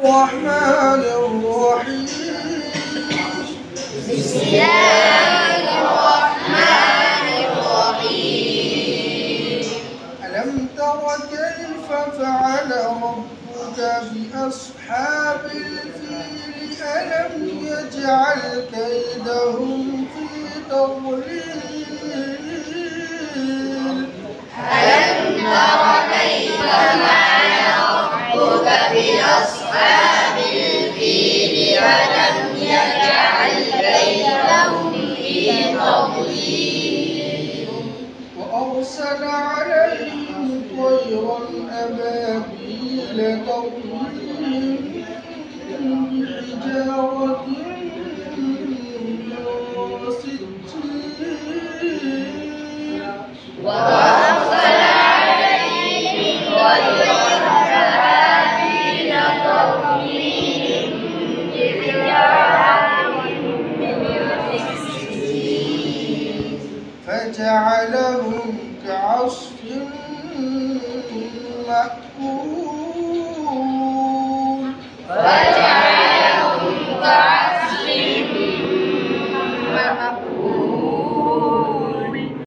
الرحمن الرحيم. بسم الله الرحمن الرحيم. ألم تر كيف فعل ربك بأصحاب الفيل ألم يجعل كيدهم في تضليل. ألم تر كيف فعل ربك بأصحاب الفيل ألم يجعل كيدهم في تضليل. وأرسل عليهم طيرا أبابيل ترميهم بحجارة من سجيل. وأرسل عليهم طيرا أبابيل ترميهم بحجارة من سجيل فجعلهم كعصف مأكول.